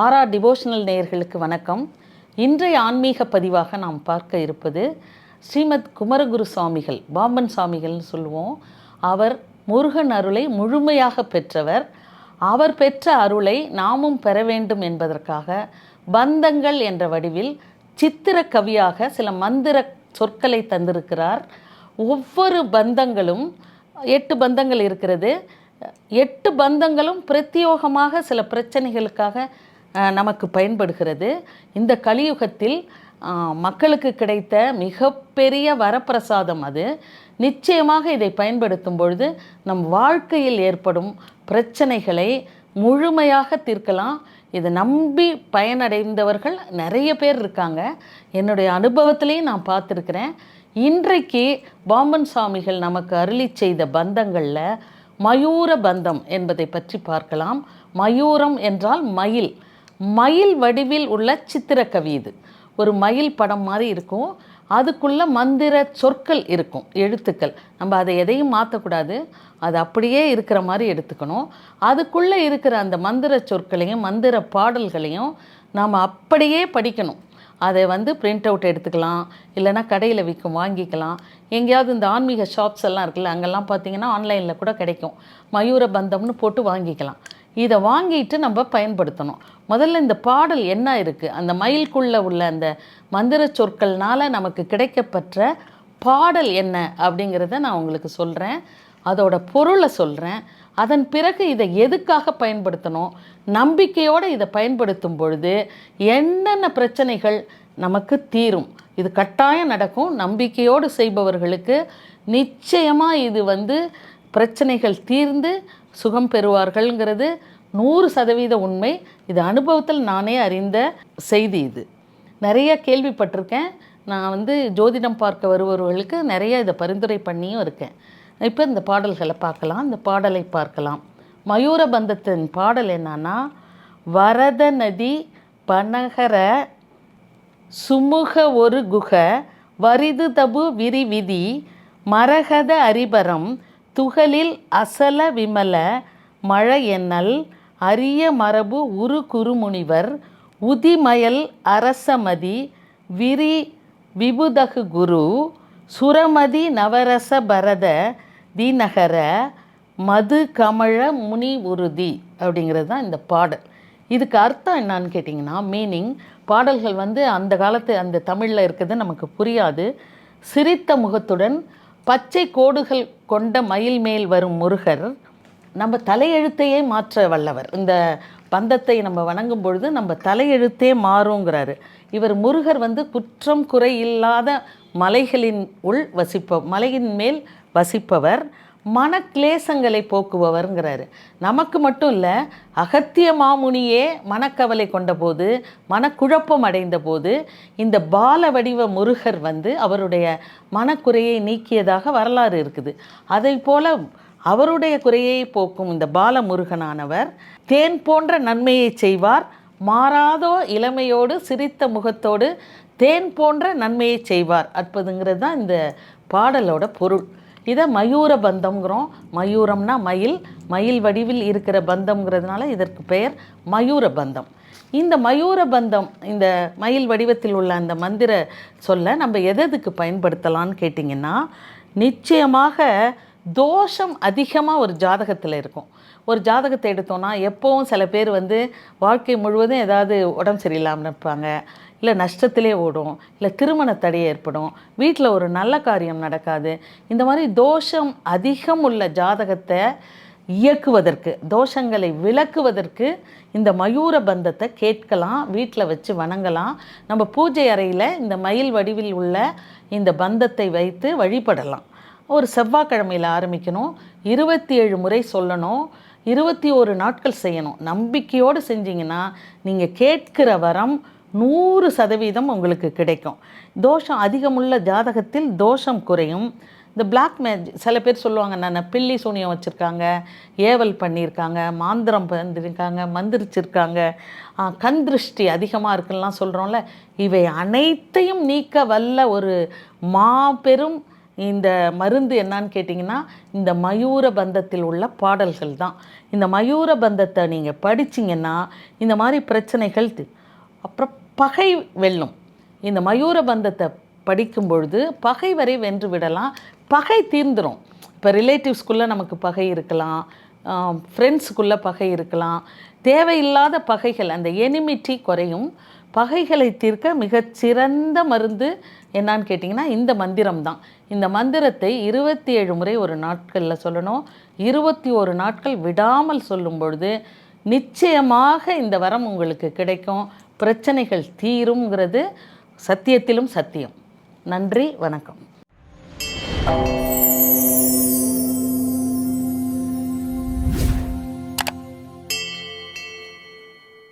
RR devotional நேயர்களுக்கு வணக்கம். இன்றைய ஆன்மீக பதிவாக நாம் பார்க்க இருப்பது ஸ்ரீமத் குமரகுரு சுவாமிகள், பாம்பன் சுவாமிகள்னு சொல்லுவோம். அவர் முருகன் அருளை முழுமையாக பெற்றவர். அவர் பெற்ற அருளை நாமும் பெற வேண்டும் என்பதற்காக பந்தங்கள் என்ற வடிவில் சித்திர கவியாக சில மந்திர சொற்களை தந்திருக்கிறார். ஒவ்வொரு பந்தங்களும் 8 பந்தங்கள் இருக்கிறது. 8 பந்தங்களும் பிரத்யோகமாக சில பிரச்சனைகளுக்காக நமக்கு பயன்படுகிறது. இந்த கலியுகத்தில் மக்களுக்கு கிடைத்த மிகப்பெரிய வரப்பிரசாதம் அது. நிச்சயமாக இதை பயன்படுத்தும் பொழுது நம் வாழ்க்கையில் ஏற்படும் பிரச்சனைகளை முழுமையாக தீர்க்கலாம். இதை நம்பி பயனடைந்தவர்கள் நிறைய பேர் இருக்காங்க. என்னுடைய அனுபவத்திலையும் நான் பார்த்துருக்கிறேன். இன்றைக்கு பாம்பன் சுவாமிகள் நமக்கு அருளி செய்த பந்தங்களில் மயூர பந்தம் என்பதை பற்றி பார்க்கலாம். மயூரம் என்றால் மயில், மயில் வடிவில் உள்ள சித்திரக்கவி. இது ஒரு மயில் படம் மாதிரி இருக்கும். அதுக்குள்ளே மந்திர சொற்கள் இருக்கும், எழுத்துக்கள். நம்ம அதை எதையும் மாற்றக்கூடாது, அது அப்படியே இருக்கிற மாதிரி எடுத்துக்கணும். அதுக்குள்ளே இருக்கிற அந்த மந்திர சொற்களையும் மந்திர பாடல்களையும் நாம் அப்படியே படிக்கணும். அதை பிரிண்ட் அவுட் எடுத்துக்கலாம், இல்லைனா கடையில் விற்கும் வாங்கிக்கலாம். எங்கேயாவது இந்த ஆன்மீக ஷாப்ஸ் எல்லாம் இருக்குல்ல, அங்கெல்லாம் பார்த்திங்கன்னா ஆன்லைனில் கூட கிடைக்கும். மயூர பந்தம்னு போட்டு வாங்கிக்கலாம். இதை வாங்கிட்டு நம்ம பயன்படுத்தணும். முதல்ல இந்த பாடல் என்ன இருக்குது, அந்த மயிலுக்குள்ளே உள்ள அந்த மந்திர சொற்கள்னால் நமக்கு கிடைக்கப்பெற்ற பாடல் என்ன அப்படிங்கிறத நான் உங்களுக்கு சொல்கிறேன். அதோட பொருளை சொல்கிறேன். அதன் பிறகு இதை எதுக்காக பயன்படுத்தணும், நம்பிக்கையோடு இதை பயன்படுத்தும் பொழுது என்னென்ன பிரச்சனைகள் நமக்கு தீரும். இது கட்டாயம் நடக்கும். நம்பிக்கையோடு செய்பவர்களுக்கு நிச்சயமாக இது பிரச்சனைகள் தீர்ந்து சுகம் பெறுவார்கள்ங்கிறது 100% உண்மை. இது அனுபவத்தில் நானே அறிந்த செய்தி. இது நிறைய கேள்விப்பட்டிருக்கேன். நான் ஜோதிடம் பார்க்க வருபவர்களுக்கு நிறைய இதை பரிந்துரை பண்ணியும் இருக்கேன். இப்போ இந்த பாடல்களை பார்க்கலாம். இந்த பாடலை பார்க்கலாம். மயூர பந்தத்தின் பாடல் என்னன்னா, வரத நதி பனகர சுமுக ஒரு குக வரிது தபு விரிவிதி மரகத அரிபரம் துகளில் அசல விமல மழ எண்ணல் அரிய மரபு உரு குருமுனிவர் உதிமயல் அரசமதி விரி விபுதகு குரு சுரமதி நவரச பரத தீநகர மது கமழ முனி உறுதி அப்படிங்கிறது தான் இந்த பாடல். இதுக்கு அர்த்தம் என்னான்னு கேட்டிங்கன்னா, மீனிங். பாடல்கள் அந்த காலத்து அந்த தமிழில் இருக்கிறது நமக்கு புரியாது. சிரித்த முகத்துடன் பச்சை கோடுகள் கொண்ட மயில் மேல் வரும் முருகர் நம்ம தலையெழுத்தையே மாற்ற வல்லவர். இந்த பந்தத்தை நம்ம வணங்கும் பொழுது நம்ம தலையெழுத்தே மாறுங்கிறாரு. இவர் முருகர் குற்றம் குறை இல்லாத மலைகளின் மலையின் மேல் வசிப்பவர், மனக்லேசங்களை போக்குபவர்ங்கிறாரு. நமக்கு மட்டும் இல்லை, அகத்திய மாமுனியே மனக்கவலை கொண்ட போது, மனக்குழப்பம் அடைந்த போது இந்த பால வடிவ முருகர் அவருடைய மனக்குறையை நீக்கியதாக வரலாறு இருக்குது. அதை போல அவருடைய குறையை போக்கும் இந்த பால முருகனானவர் தேன் போன்ற நன்மையை செய்வார். மாறாதோ இளமையோடு சிரித்த முகத்தோடு தேன் போன்ற நன்மையை செய்வார். அற்புதங்கிறது தான் இந்த பாடலோட பொருள். இதை மயூர பந்தம்ங்கிறோம். மயூரம்னா மயில், மயில் வடிவில் இருக்கிற பந்தம்ங்கிறதுனால இதற்கு பெயர் மயூர பந்தம். இந்த மயூர பந்தம், இந்த மயில் வடிவத்தில் உள்ள அந்த மந்திர சொல்ல நம்ம எதுக்கு பயன்படுத்தலான்னு கேட்டிங்கன்னா, நிச்சயமாக தோஷம் அதிகமாக ஒரு ஜாதகத்தில் இருக்கும். ஒரு ஜாதகத்தை எடுத்தோன்னா எப்போவும் சில பேர் வாழ்க்கை முழுவதும் ஏதாவது உடம்பு சரியில்லாமல் இருப்பாங்க, இல்லை நஷ்டத்திலே ஓடும், இல்லை திருமண தடை ஏற்படும், வீட்டில் ஒரு நல்ல காரியம் நடக்காது. இந்த மாதிரி தோஷம் அதிகம் உள்ள ஜாதகத்தை இயக்குவதற்கு, தோஷங்களை விலக்குவதற்கு இந்த மயூர பந்தத்தை கேட்கலாம், வீட்டில் வச்சு வணங்கலாம். நம்ம பூஜை அறையில் இந்த மயில் வடிவில் உள்ள இந்த பந்தத்தை வைத்து வழிபடலாம். ஒரு செவ்வாய்க்கிழமையில் ஆரம்பிக்கணும், 27 முறை சொல்லணும், 21 நாட்கள் செய்யணும். நம்பிக்கையோடு செஞ்சிங்கன்னா நீங்கள் கேட்கிற வரம் 100% உங்களுக்கு கிடைக்கும். தோஷம் அதிகமுள்ள ஜாதகத்தில் தோஷம் குறையும். இந்த பிளாக் மேஜிக், சில பேர் சொல்லுவாங்க, நான் பில்லி சூனியம் வச்சுருக்காங்க, ஏவல் பண்ணியிருக்காங்க, மாந்திரம் பண்ணியிருக்காங்க, மந்திரிச்சிருக்காங்க, கண் திருஷ்டி அதிகமாக இருக்குலாம் சொல்கிறோம்ல. இவை அனைத்தையும் நீக்க வல்ல ஒரு மாபெரும் இந்த மருந்து என்னான்னு கேட்டிங்கன்னா இந்த மயூர பந்தத்தில் உள்ள பாடல்கள் தான். இந்த மயூர பந்தத்தை நீங்கள் படிச்சிங்கன்னா இந்த மாதிரி பிரச்சனைகள் அப்புறம் பகை வெல்லும். இந்த மயூர பந்தத்தை படிக்கும் பொழுது பகை வரை வென்று விடலாம், பகை தீர்ந்துடும். இப்போ ரிலேட்டிவ்ஸ்குள்ளே நமக்கு பகை இருக்கலாம், ஃப்ரெண்ட்ஸுக்குள்ளே பகை இருக்கலாம், தேவையில்லாத பகைகள், அந்த எனிமிட்டி குறையும். பகைகளை தீர்க்க மிகச்சிறந்த மருந்து என்னான்னு கேட்டிங்கன்னா இந்த மந்திரம் தான். இந்த மந்திரத்தை 27 முறை ஒரு நாட்களில் சொல்லணும். 21 நாட்கள் விடாமல் சொல்லும் பொழுது நிச்சயமாக இந்த வரம் உங்களுக்கு கிடைக்கும், பிரச்சனைகள் தீரும்ங்கிறது சத்தியத்திலும் சத்தியம். நன்றி, வணக்கம்.